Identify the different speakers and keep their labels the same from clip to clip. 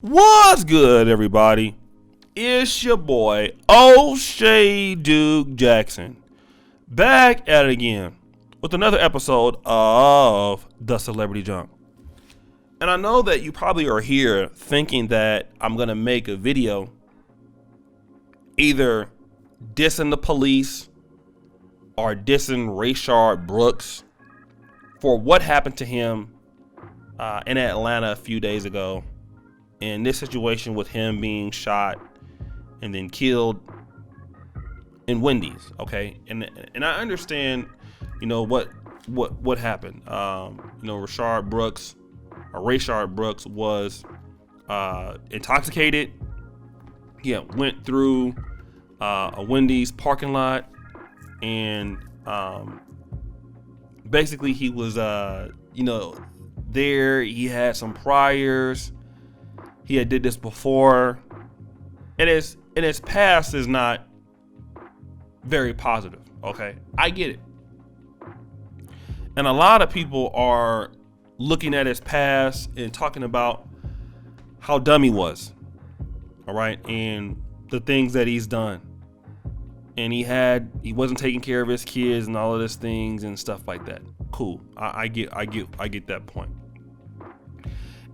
Speaker 1: What's good, everybody? It's your boy, O'Shea Duke Jackson, back at it again with another episode of The Celebrity Junk. And I know that you probably are here thinking that I'm going to make a video either dissing the police or dissing Rayshard Brooks for what happened to him in Atlanta a few days ago. In this situation with him being shot and then killed in Wendy's, okay? And I understand, what happened. Rayshard Brooks was intoxicated. He went through a Wendy's parking lot, and basically he was there. He had some priors. He had did this before, and his past is not very positive. Okay, I get it, and a lot of people are looking at his past and talking about how dumb he was. All right, and the things that he's done, and he wasn't taking care of his kids and all of these things and stuff like that. Cool, I get that point.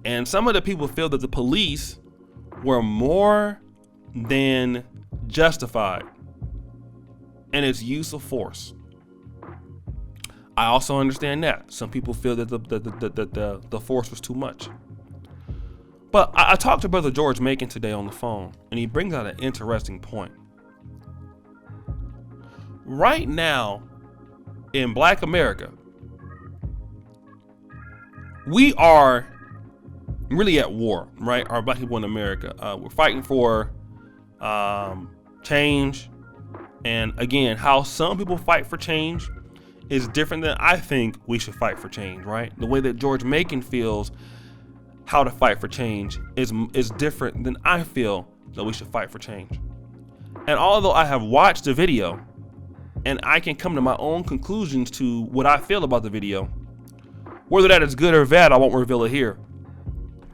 Speaker 1: And some of the people feel that the police were more than justified in its use of force. I also understand that. Some people feel that the force was too much. But I talked to Brother George Macon today on the phone, and he brings out an interesting point. Right now, in Black America, we are really at war, right? Our Black people in America, we're fighting for change. And again, how some people fight for change is different than I think we should fight for change, right? The way that George Macon feels how to fight for change is different than I feel that we should fight for change. And although I have watched the video and I can come to my own conclusions to what I feel about the video, whether that is good or bad, I won't reveal it here.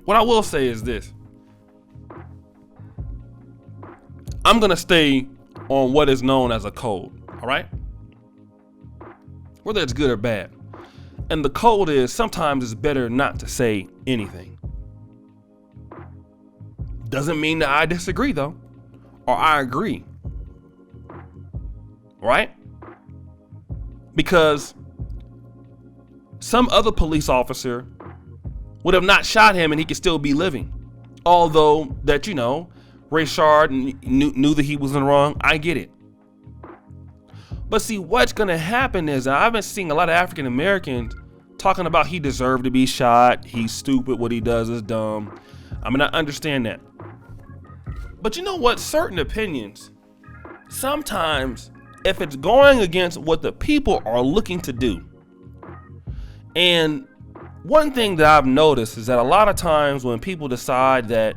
Speaker 1: What I will say is this: I'm going to stay on what is known as a code, all right? Whether it's good or bad. And the code is sometimes it's better not to say anything. Doesn't mean that I disagree, though, or I agree, right? Because some other police officer would have not shot him and he could still be living. Although that, Rayshard knew that he was in the wrong. I get it. But see, what's going to happen is I've been seeing a lot of African Americans talking about he deserved to be shot. He's stupid. What he does is dumb. I mean, I understand that. But you know what? Certain opinions, sometimes if it's going against what the people are looking to do, and one thing that I've noticed is that a lot of times when people decide that,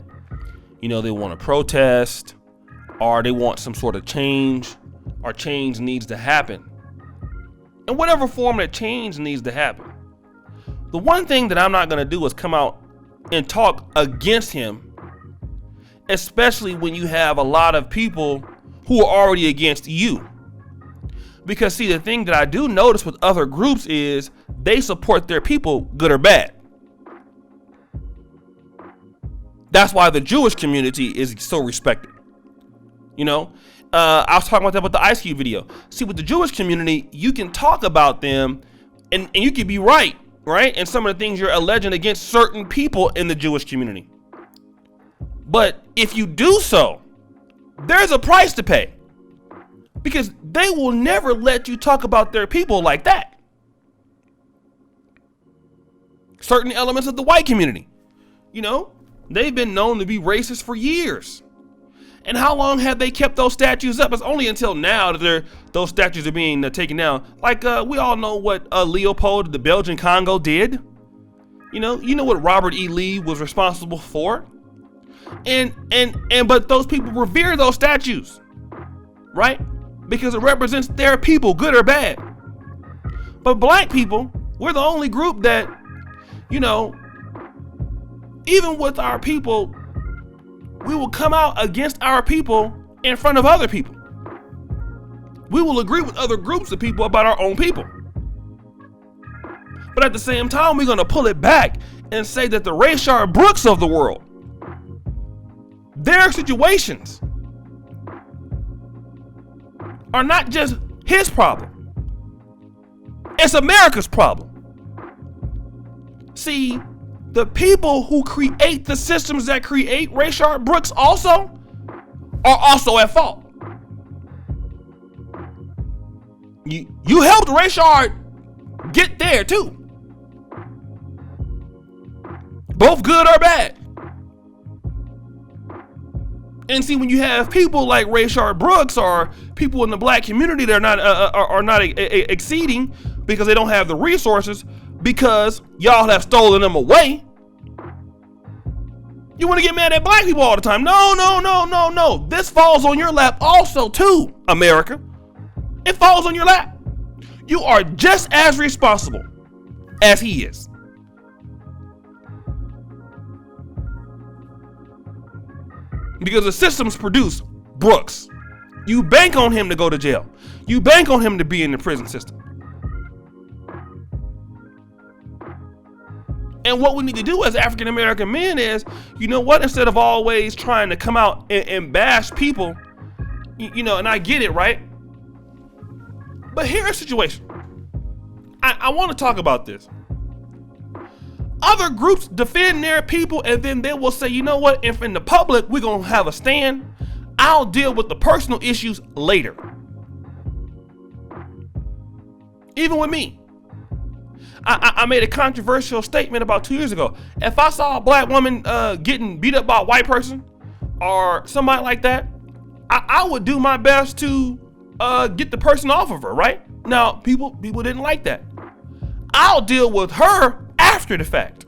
Speaker 1: they want to protest or they want some sort of change or change needs to happen, in whatever form that change needs to happen, the one thing that I'm not going to do is come out and talk against him, especially when you have a lot of people who are already against you. Because see, the thing that I do notice with other groups is they support their people, good or bad. That's why the Jewish community is so respected. I was talking about that with the Ice Cube video. See, with the Jewish community, you can talk about them and you can be right? And some of the things you're alleging against certain people in the Jewish community. But if you do so, there's a price to pay. Because they will never let you talk about their people like that. Certain elements of the white community, they've been known to be racist for years. And how long have they kept those statues up? It's only until now that those statues are being taken down. Like we all know what Leopold, the Belgian Congo, did. You know what Robert E. Lee was responsible for. But those people revere those statues, right? Because it represents their people, good or bad. But Black people, we're the only group that, even with our people we will come out against our people in front of other people. We will agree with other groups of people about our own people. But at the same time, we're going to pull it back and say that the Rayshard Brooks of the world, their situations are not just his problem. It's America's problem. See, the people who create the systems that create Rayshard Brooks are also at fault. You helped Rayshard get there too. Both good or bad. And see, when you have people like Rayshard Brooks or people in the black community that are not exceeding because they don't have the resources, because y'all have stolen them away, you want to get mad at black people all the time. No. This falls on your lap also too, America. It falls on your lap. You are just as responsible as he is. Because the systems produce Brooks. You bank on him to go to jail. You bank on him to be in the prison system. And what we need to do as African American men is, you know what, instead of always trying to come out and bash people, and I get it, right? But here's a situation. I want to talk about this. Other groups defend their people, and then they will say, you know what, if in the public we're going to have a stand, I'll deal with the personal issues later. Even with me. I made a controversial statement about 2 years ago. If I saw a black woman getting beat up by a white person or somebody like that, I would do my best to get the person off of her, right? Now, people didn't like that. I'll deal with her after the fact.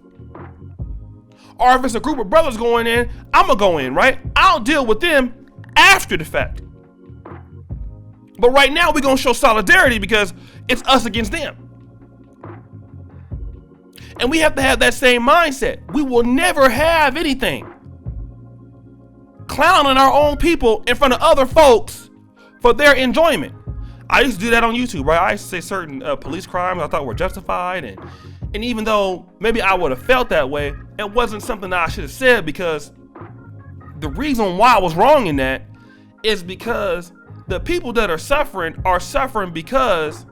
Speaker 1: Or if it's a group of brothers going in, I'm gonna go in, right? I'll deal with them after the fact. But right now we're gonna show solidarity because it's us against them. And we have to have that same mindset. We will never have anything clowning our own people in front of other folks for their enjoyment. I used to do that on YouTube, right? I used to say certain police crimes I thought were justified, and even though maybe I would have felt that way, it wasn't something that I should have said, because the reason why I was wrong in that is because the people that are suffering because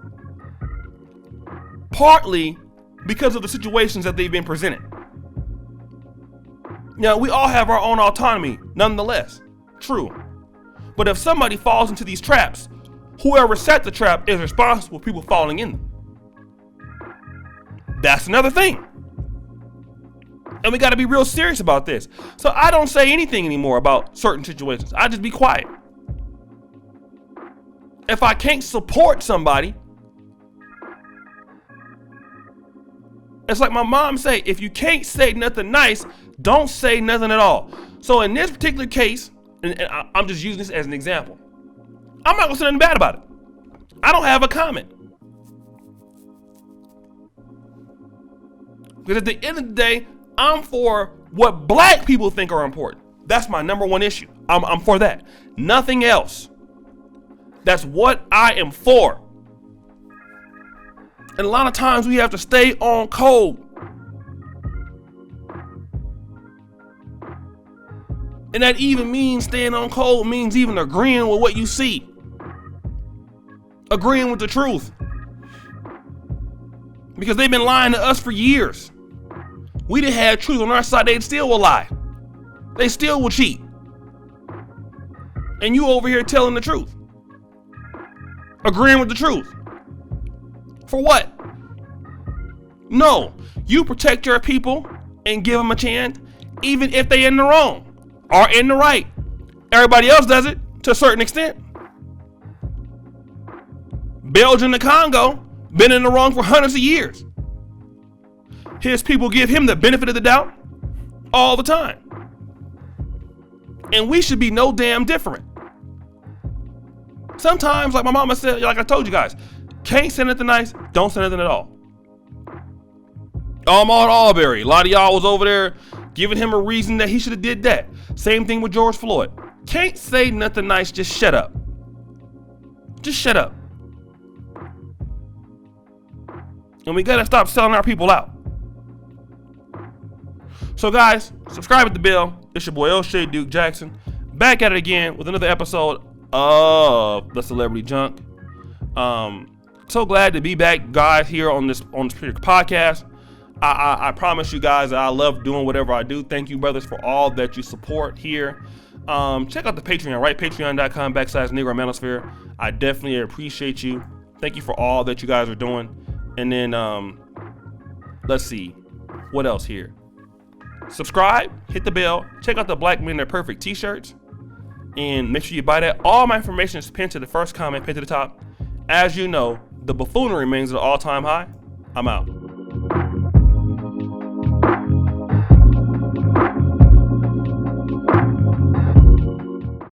Speaker 1: partly because of the situations that they've been presented. Now, we all have our own autonomy, nonetheless. True. But if somebody falls into these traps, whoever set the trap is responsible for people falling in them. That's another thing. And we got to be real serious about this. So I don't say anything anymore about certain situations. I just be quiet. If I can't support somebody, it's like my mom say, if you can't say nothing nice, don't say nothing at all. So in this particular case, and I'm just using this as an example, I'm not gonna say nothing bad about it. I don't have a comment. Because at the end of the day, I'm for what black people think are important. That's my number one issue. I'm for that. Nothing else. That's what I am for. And a lot of times we have to stay on code. And that even means staying on code means even agreeing with what you see. Agreeing with the truth. Because they've been lying to us for years. We didn't have truth on our side, they still will lie. They still will cheat. And you over here telling the truth. Agreeing with the truth. For what? No, you protect your people and give them a chance, even if they're in the wrong or in the right. Everybody else does it to a certain extent. Belgium, the Congo, been in the wrong for hundreds of years. His people give him the benefit of the doubt all the time. And we should be no damn different. Sometimes, like my mama said, like I told you guys, can't say nothing nice, don't say nothing at all. I'm on Albury. A lot of y'all was over there giving him a reason that he should have did that. Same thing with George Floyd. Can't say nothing nice, just shut up. Just shut up. And we gotta stop selling our people out. So guys, subscribe at the bell. It's your boy O'Shea Duke Jackson. Back at it again with another episode of the Celebrity Junk. So glad to be back, guys, here on this particular podcast. I promise you guys that I love doing whatever I do. Thank you, brothers, for all that you support here. Check out the Patreon, right? Patreon.com/NegroManosphere. I definitely appreciate you. Thank you for all that you guys are doing. And then, let's see, what else here? Subscribe, hit the bell, check out the Black Men Are Perfect t-shirts, and make sure you buy that. All my information is pinned to the first comment, pinned to the top. As you know, the buffoonery remains at an all-time high. I'm out.